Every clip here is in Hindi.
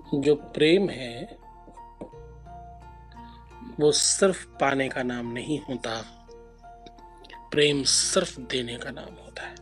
जो प्रेम है वो सिर्फ पाने का नाम नहीं होता। प्रेम सिर्फ देने का नाम होता है।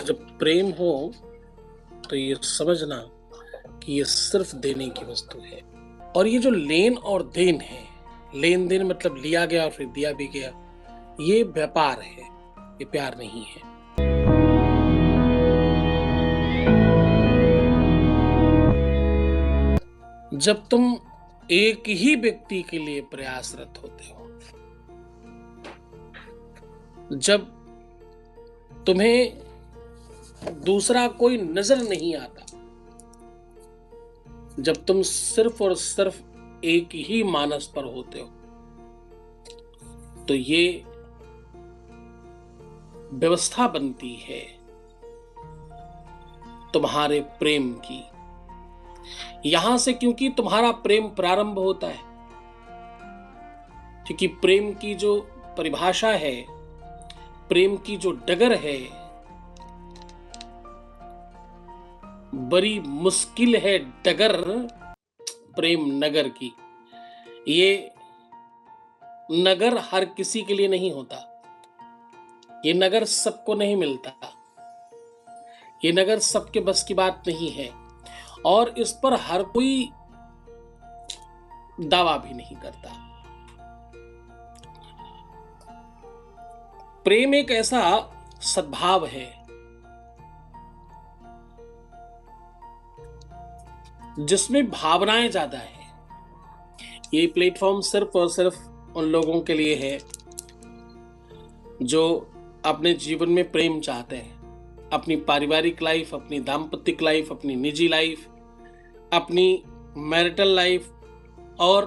जब प्रेम हो तो ये समझना कि ये सिर्फ देने की वस्तु है। और ये जो लेन और देन है, लेन देन मतलब लिया गया और फिर दिया भी गया, ये व्यापार है, ये प्यार नहीं है। जब तुम एक ही व्यक्ति के लिए प्रयासरत होते हो, जब तुम्हें दूसरा कोई नजर नहीं आता, जब तुम सिर्फ और सिर्फ एक ही मानस पर होते हो, तो ये व्यवस्था बनती है तुम्हारे प्रेम की। यहां से क्योंकि तुम्हारा प्रेम प्रारंभ होता है, क्योंकि प्रेम की जो परिभाषा है, प्रेम की जो डगर है, बड़ी मुश्किल है डगर प्रेम नगर की। ये नगर हर किसी के लिए नहीं होता, ये नगर सबको नहीं मिलता, ये नगर सबके बस की बात नहीं है, और इस पर हर कोई दावा भी नहीं करता। प्रेम एक ऐसा सद्भाव है जिसमें भावनाएं ज्यादा है। ये प्लेटफॉर्म सिर्फ और सिर्फ उन लोगों के लिए है जो अपने जीवन में प्रेम चाहते हैं। अपनी पारिवारिक लाइफ, अपनी दाम्पत्य लाइफ, अपनी निजी लाइफ, अपनी मैरिटल लाइफ और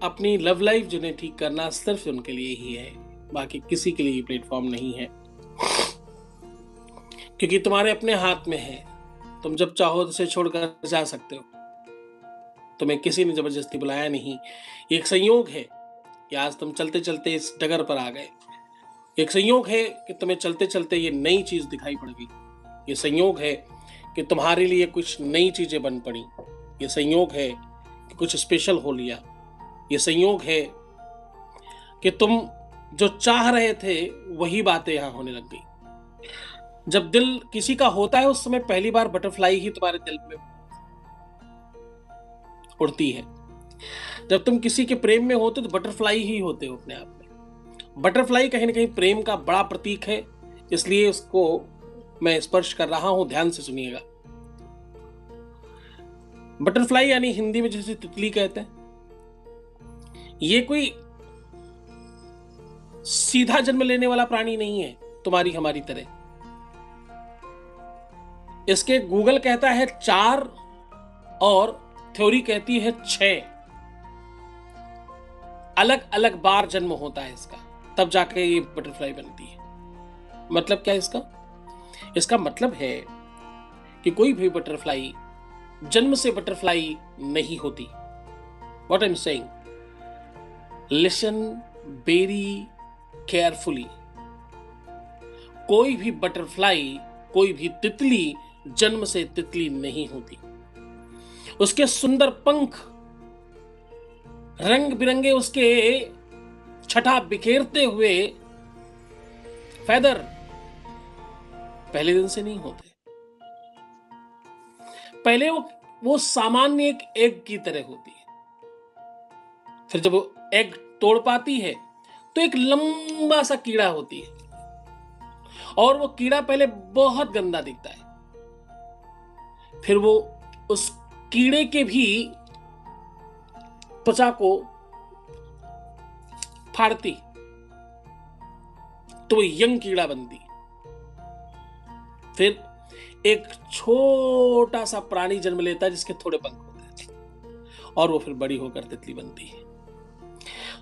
अपनी लव लाइफ जिन्हें ठीक करना सिर्फ उनके लिए ही है, बाकी किसी के लिए ये प्लेटफॉर्म नहीं है। क्योंकि तुम्हारे अपने हाथ में है, तुम जब चाहो उसे छोड़कर जा सकते हो। तुम्हें किसी ने जबरदस्ती बुलाया नहीं। एक संयोग है कि आज तुम चलते चलते इस डगर पर आ गए। एक संयोग है कि तुम्हें चलते चलते ये नई चीज दिखाई पड़ गई। ये संयोग है कि तुम्हारे लिए कुछ नई चीजें बन पड़ी। ये संयोग है कि कुछ स्पेशल हो लिया। ये संयोग है कि तुम जो चाह रहे थे वही बातें यहां होने लग गई। जब दिल किसी का होता है उस समय पहली बार बटरफ्लाई ही तुम्हारे दिल में उड़ती है। जब तुम किसी के प्रेम में होते तो बटरफ्लाई ही होते हो अपने आप में। बटरफ्लाई कहीं ना कहीं प्रेम का बड़ा प्रतीक है, इसलिए उसको मैं स्पर्श कर रहा हूं, ध्यान से सुनिएगा। बटरफ्लाई यानी हिंदी में जिसे तितली कहते हैं, ये कोई सीधा जन्म लेने वाला प्राणी नहीं है तुम्हारी हमारी तरह। इसके गूगल कहता है 4 और थ्योरी कहती है 6 अलग अलग बार जन्म होता है इसका, तब जाके ये बटरफ्लाई बनती है। मतलब क्या है इसका? इसका मतलब है कि कोई भी बटरफ्लाई जन्म से बटरफ्लाई नहीं होती। What I am saying, listen very carefully. कोई भी बटरफ्लाई, कोई भी तितली जन्म से तितली नहीं होती। उसके सुंदर पंख, रंग बिरंगे उसके छटा बिखेरते हुए फेदर पहले दिन से नहीं होते। पहले वो सामान्य एक एग की तरह होती है। फिर जब वो एग तोड़ पाती है तो एक लंबा सा कीड़ा होती है, और वो कीड़ा पहले बहुत गंदा दिखता है। फिर वो उस कीड़े के भी त्वचा को फाड़ती तो वो यंग कीड़ा बनती। फिर एक छोटा सा प्राणी जन्म लेता है जिसके थोड़े पंख होते हैं, और वो फिर बड़ी होकर तितली बनती है।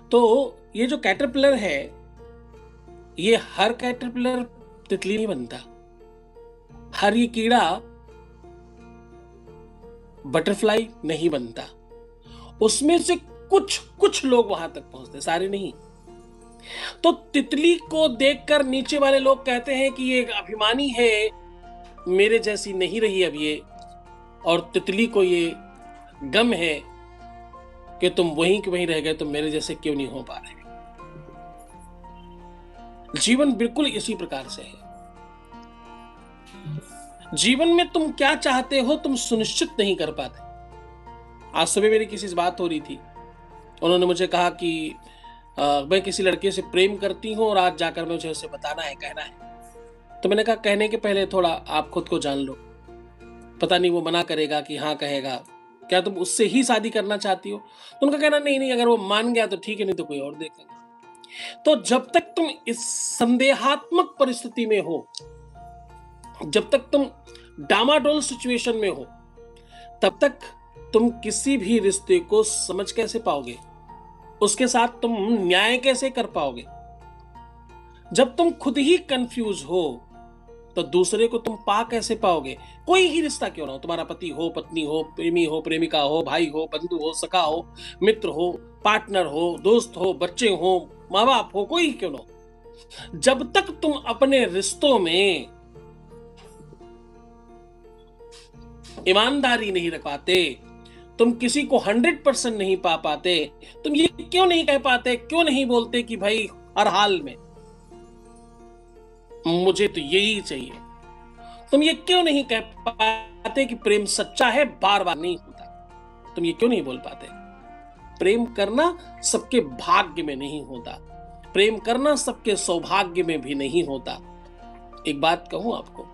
तो ये जो कैटरपिलर है, ये हर कैटरपिलर तितली नहीं बनता। हर ये कीड़ा बटरफ्लाई नहीं बनता। उसमें से कुछ कुछ लोग वहां तक पहुंचते, सारे नहीं। तो तितली को देखकर नीचे वाले लोग कहते हैं कि ये एक अभिमानी है, मेरे जैसी नहीं रही अब ये, और तितली को ये गम है कि तुम वहीं के वहीं रह गए, तुम मेरे जैसे क्यों नहीं हो पा रहे। जीवन बिल्कुल इसी प्रकार से है। जीवन में तुम क्या चाहते हो तुम सुनिश्चित नहीं कर पाते। आज सुबह मेरी किसी से बात हो रही थी, उन्होंने मुझे कहा कि मैं किसी लड़के से प्रेम करती हूँ और आज जाकर मुझे उसे बताना है, कहना है। तो मैंने कहा कहने के पहले थोड़ा आप खुद को जान लो, पता नहीं वो मना करेगा कि हाँ कहेगा, क्या तुम उससे ही शादी करना चाहती हो। तो उनका कहना नहीं नहीं, अगर वो मान गया तो ठीक है, नहीं तो कोई और देखेंगे। तो जब तक तुम इस संदेहात्मक परिस्थिति में हो, जब तक तुम डामाडोल सिचुएशन में हो, तब तक तुम किसी भी रिश्ते को समझ कैसे पाओगे, उसके साथ तुम न्याय कैसे कर पाओगे। जब तुम खुद ही कंफ्यूज हो तो दूसरे को तुम पा कैसे पाओगे। कोई ही रिश्ता क्यों ना हो, तुम्हारा पति हो, पत्नी हो, प्रेमी हो, प्रेमिका हो, भाई हो, बंधु हो, सखा हो, मित्र हो, पार्टनर हो, दोस्त हो, बच्चे हो, माँ बाप हो, कोई क्यों ना हो, जब तक तुम अपने रिश्तों में ईमानदारी नहीं रख पाते, तुम किसी को 100% नहीं पा पाते, तुम ये क्यों नहीं कह पाते, क्यों नहीं बोलते कि भाई हर हाल में मुझे तो यही चाहिए। तुम ये क्यों नहीं कह पाते कि प्रेम सच्चा है, बार बार नहीं होता। तुम ये क्यों नहीं बोल पाते। प्रेम करना सबके भाग्य में नहीं होता, प्रेम करना सबके सौभाग्य में भी नहीं होता। एक बात कहूं आपको,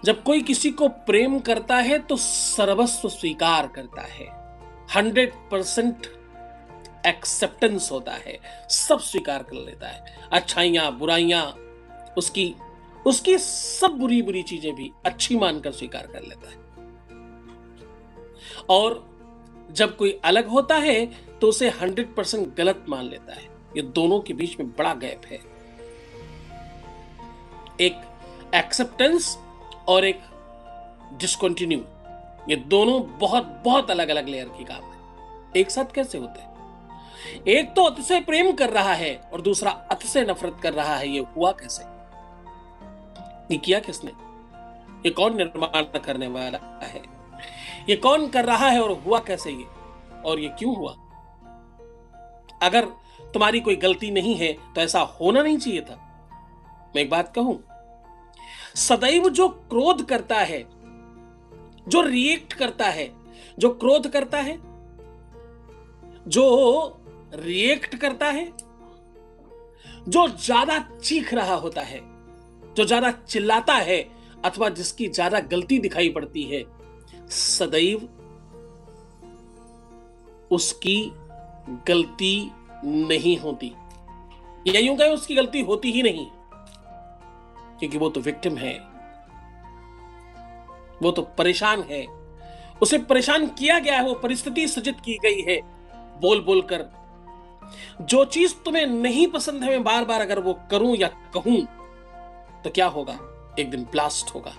जब कोई किसी को प्रेम करता है तो सर्वस्व स्वीकार करता है, 100% एक्सेप्टेंस होता है, सब स्वीकार कर लेता है, अच्छाइयां बुराइयां, उसकी उसकी सब बुरी बुरी चीजें भी अच्छी मानकर स्वीकार कर लेता है। और जब कोई अलग होता है तो उसे 100% गलत मान लेता है। ये दोनों के बीच में बड़ा गैप है, एक एक्सेप्टेंस और एक डिसकंटिन्यू। ये दोनों बहुत बहुत अलग अलग लेयर की काम है। एक साथ कैसे होते हैं। एक तो अतिशय प्रेम कर रहा है और दूसरा अतिशय नफरत कर रहा है। ये हुआ कैसे, ये किया किसने, ये कौन निर्माण करने वाला है, ये कौन कर रहा है और हुआ कैसे ये, और ये क्यों हुआ। अगर तुम्हारी कोई गलती नहीं है तो ऐसा होना नहीं चाहिए था। मैं एक बात कहूं, सदैव जो क्रोध करता है, जो रिएक्ट करता है, जो क्रोध करता है, जो रिएक्ट करता है, जो ज्यादा चीख रहा होता है, जो ज्यादा चिल्लाता है, अथवा जिसकी ज्यादा गलती दिखाई पड़ती है, सदैव उसकी गलती नहीं होती, या यूं कहें उसकी गलती होती ही नहीं, क्योंकि वो तो विक्टिम है, वो तो परेशान है, उसे परेशान किया गया है, वो परिस्थिति सृजित की गई है बोल बोलकर। जो चीज तुम्हें नहीं पसंद है मैं बार बार अगर वो करूं या कहूं तो क्या होगा, एक दिन ब्लास्ट होगा।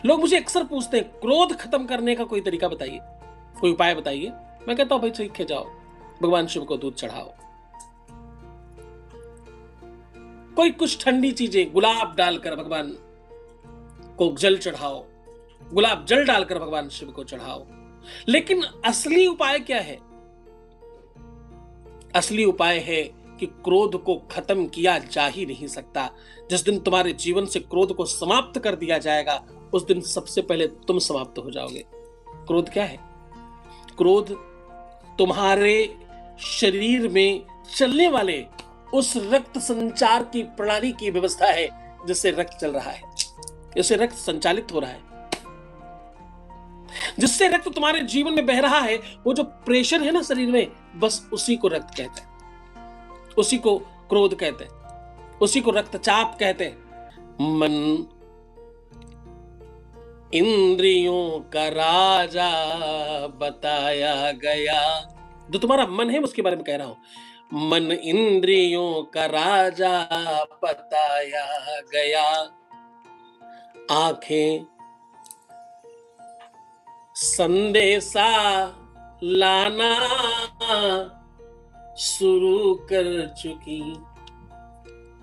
लोग मुझे अक्सर पूछते हैं क्रोध खत्म करने का कोई तरीका बताइए, कोई उपाय बताइए। मैं कहता हूं भाई सीखे जाओ, भगवान शिव को दूध चढ़ाओ, कोई कुछ ठंडी चीजें, गुलाब डालकर भगवान को जल चढ़ाओ, गुलाब जल डालकर भगवान शिव को चढ़ाओ। लेकिन असली उपाय क्या है। असली उपाय है कि क्रोध को खत्म किया जा ही नहीं सकता। जिस दिन तुम्हारे जीवन से क्रोध को समाप्त कर दिया जाएगा उस दिन सबसे पहले तुम समाप्त हो जाओगे। क्रोध क्या है, क्रोध तुम्हारे शरीर में चलने वाले उस रक्त संचार की प्रणाली की व्यवस्था है जिससे रक्त चल रहा है, जिससे रक्त संचालित हो रहा है, जिससे रक्त तुम्हारे जीवन में बह रहा है। वो जो प्रेशर है ना शरीर में, बस उसी को रक्त कहते हैं, उसी को क्रोध कहते हैं, उसी को रक्तचाप कहते हैं। मन इंद्रियों का राजा बताया गया, जो तुम्हारा मन है उसके बारे में कह रहा हूं। मन इंद्रियों का राजा बताया गया, आंखें संदेशा लाना, शुरू कर चुकी,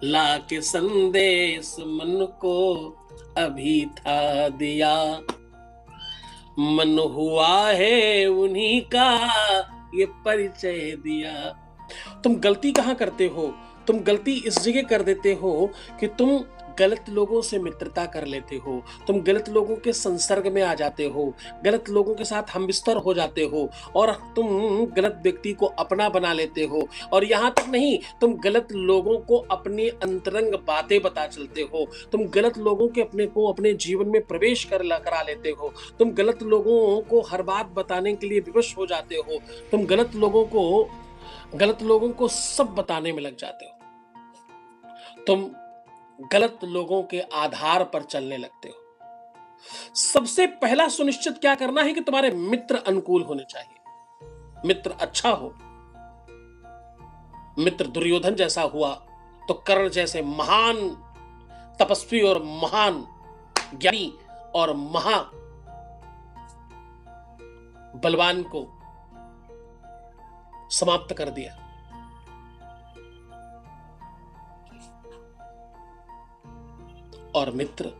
लाके संदेश मन को अभी था दिया, मन हुआ है उन्हीं का ये परिचय दिया। तुम गलती कहाँ करते हो? तुम गलती इस जगह कर देते हो कि तुम गलत लोगों से मित्रता कर लेते हो, तुम गलत लोगों के संसर्ग में आ जाते हो, गलत लोगों के साथ हमबिस्तर हो जाते हो और तुम गलत व्यक्ति को अपना बना लेते हो। और यहाँ तक नहीं, तुम गलत लोगों को अपनी अंतरंग बातें बता चलते हो, तुम गलत लोगों के अपने जीवन में प्रवेश करा लेते हो, तुम गलत लोगों को हर बात बताने के लिए विवश हो जाते हो, तुम गलत लोगों को सब बताने में लग जाते हो, तुम गलत लोगों के आधार पर चलने लगते हो। सबसे पहला सुनिश्चित क्या करना है कि तुम्हारे मित्र अनुकूल होने चाहिए, मित्र अच्छा हो। मित्र दुर्योधन जैसा हुआ तो कर्ण जैसे महान तपस्वी और महान ज्ञानी और महा बलवान को समाप्त कर दिया। और मित्र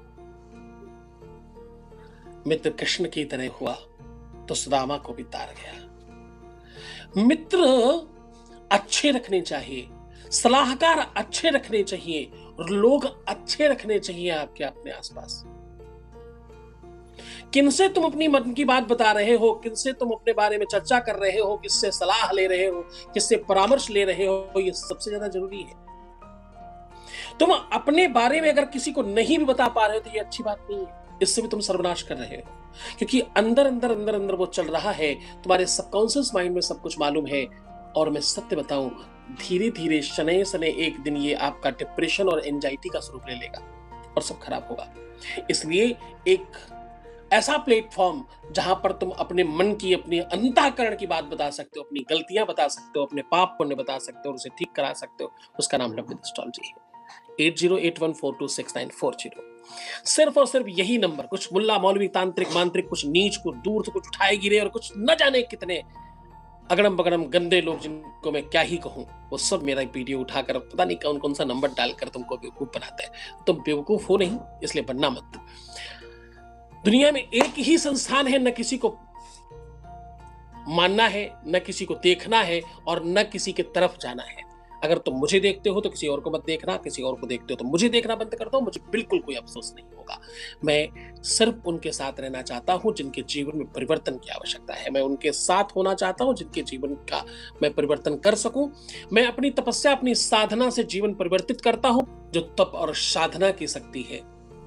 कृष्ण की तरह हुआ तो सुदामा को भी तार गया। मित्र अच्छे रखने चाहिए, सलाहकार अच्छे रखने चाहिए और लोग अच्छे रखने चाहिए आपके अपने आसपास। किनसे तुम अपनी मन की बात बता रहे हो, किनसे तुम अपने बारे में चर्चा कर रहे हो, किससे सलाह ले रहे हो, किससे परामर्श ले रहे हो, ये सबसे ज्यादा जरूरी है। तुम अपने बारे में अगर किसी को नहीं भी बता पा रहे हो तो ये अच्छी बात नहीं है, इससे भी तुम सर्वनाश कर रहे हो, क्योंकि अंदर अंदर अंदर अंदर वो चल रहा है, तुम्हारे सबकॉन्शियस माइंड में सब कुछ मालूम है। और मैं सत्य बताऊं, धीरे धीरे शनै शनै एक दिन ये आपका डिप्रेशन और एंजाइटी का स्वरूप ले लेगा और सब खराब होगा। इसलिए एक ऐसा प्लेटफॉर्म जहां पर तुम अपने मन की, अपने अंतःकरण की बात बता सकते हो, अपनी गलतियां बता सकते हो, अपने पाप पुण्य बता सकते हो और उसे ठीक करा सकते हो, उसका नाम लव विद एस्ट्रोलॉजी है। 8081426940। सिर्फ और सिर्फ यही नंबर, कुछ मुल्ला मौलवी तांत्रिक मांत्रिक, कुछ नीच, कुछ दूर से कुछ उठाए गिरे और कुछ न जाने कितने अगड़म बगड़म गंदे लोग, जिनको मैं क्या ही कहूं, वो सब मेरा वीडियो उठाकर पता नहीं कौन कौन सा नंबर डालकर तुमको बेवकूफ बनाते हैं। तुम बेवकूफ हो नहीं, इसलिए बनना मत। दुनिया में एक ही संस्थान है, न किसी को मानना है, न किसी को देखना है और न किसी के तरफ जाना है। अगर तुम मुझे देखते हो तो किसी और को मत देखना, किसी और को देखते हो तो मुझे देखना बंद कर दो, मुझे बिल्कुल कोई अफसोस नहीं होगा। मैं सिर्फ उनके साथ रहना चाहता हूं जिनके जीवन में परिवर्तन की आवश्यकता है, मैं उनके साथ होना चाहता हूं जिनके जीवन का मैं परिवर्तन कर सकूं। मैं अपनी तपस्या, अपनी साधना से जीवन परिवर्तित करता हूं। जो तप और साधना की शक्ति है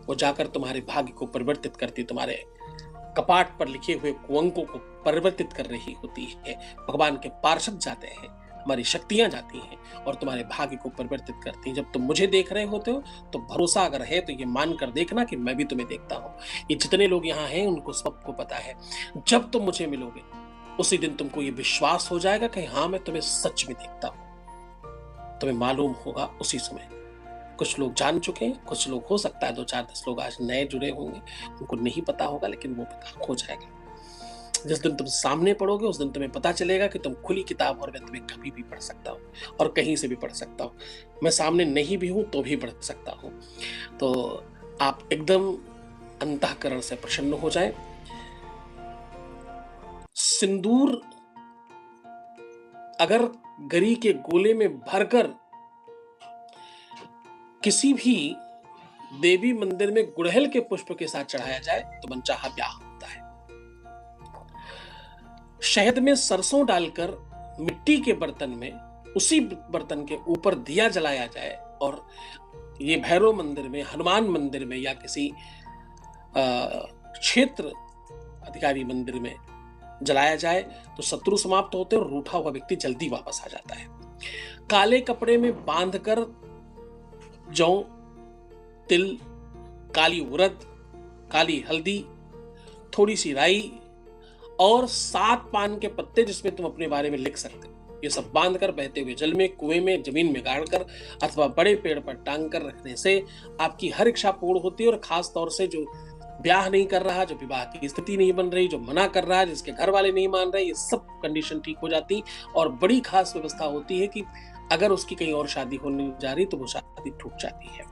वो जाकर तुम्हारे भाग्य को परिवर्तित करती, तुम्हारे कपाट पर लिखे हुए कुअंकों को परिवर्तित कर रही होती है। भगवान के पार्षद जाते हैं, हमारी शक्तियां जाती हैं और तुम्हारे भाग्य को परिवर्तित करती हैं। जब तुम मुझे देख रहे होते हो तो भरोसा अगर है तो ये मानकर देखना कि मैं भी तुम्हें देखता हूं। ये जितने लोग यहाँ हैं उनको सबको पता है, जब तुम मुझे मिलोगे उसी दिन तुमको ये विश्वास हो जाएगा कि हाँ, मैं तुम्हें सच में देखता हूं। तुम्हें मालूम होगा उसी समय। कुछ लोग जान चुके हैं, कुछ लोग हो सकता है 2-4-10 लोग आज नए जुड़े होंगे, उनको नहीं पता होगा, लेकिन वो पता हो जाएगा। जिस दिन तुम सामने पढ़ोगे उस दिन तुम्हें पता चलेगा कि तुम खुली किताब और मैं तुम्हें कभी भी पढ़ सकता हूँ और कहीं से भी पढ़ सकता हूँ। मैं सामने नहीं भी हूं तो भी पढ़ सकता हूँ। तो आप एकदम अंतःकरण से प्रसन्न हो जाए। सिंदूर अगर गरी के गोले में भरकर किसी भी देवी मंदिर में गुड़हल के पुष्प के साथ चढ़ाया जाए तो मनचाहा ब्याह होता है। शहद में सरसों डालकर मिट्टी के बर्तन में, उसी बर्तन के ऊपर दिया जलाया जाए और ये भैरव मंदिर में, हनुमान मंदिर में या किसी क्षेत्र अधिकारी मंदिर में जलाया जाए तो शत्रु समाप्त होते हैं और रूठा हुआ व्यक्ति जल्दी वापस आ जाता है। काले कपड़े में बांधकर जौ, तिल, काली उड़द, काली हल्दी, थोड़ी सी राई और 7 पान के पत्ते जिसमें तुम अपने बारे में लिख सकते हो, ये सब बांधकर बहते हुए जल में, कुएं में, जमीन में गाड़कर अथवा बड़े पेड़ पर टांग कर रखने से आपकी हर इच्छा पूर्ण होती है। और खास तौर से जो ब्याह नहीं कर रहा, जो विवाह की स्थिति नहीं बन रही, जो मना कर रहा है, जिसके घर वाले नहीं मान रहे, ये सब कंडीशन ठीक हो जाती और बड़ी खास व्यवस्था होती है कि अगर उसकी कहीं और शादी होने जा रही तो वो शादी टूट जाती है।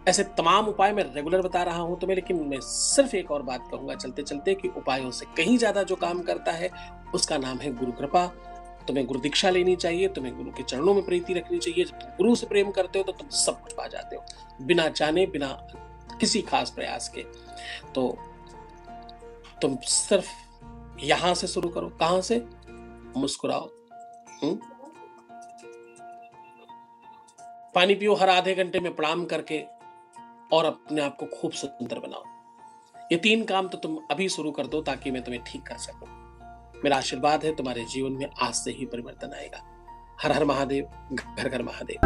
ऐसे तमाम उपाय मैं रेगुलर बता रहा हूं तुम्हें, लेकिन मैं सिर्फ एक और बात कहूंगा चलते चलते कि उपायों से कहीं ज्यादा जो काम करता है उसका नाम है गुरु कृपा। तुम्हें गुरु दीक्षा लेनी चाहिए, तुम्हें गुरु के चरणों में प्रीति रखनी चाहिए। जब तुम गुरु से प्रेम करते हो तो तुम सब कुछ पा जाते हो बिना जाने, बिना किसी खास प्रयास के। तो तुम सिर्फ यहां से शुरू करो। कहां से? मुस्कुराओ। हुँ? पानी पियो हर आधे घंटे में प्रणाम करके और अपने आप को खूब सुंदर बनाओ। ये 3 काम तो तुम अभी शुरू कर दो ताकि मैं तुम्हें ठीक कर सकूं। मेरा आशीर्वाद है तुम्हारे जीवन में आज से ही परिवर्तन आएगा। हर हर महादेव, घर घर महादेव।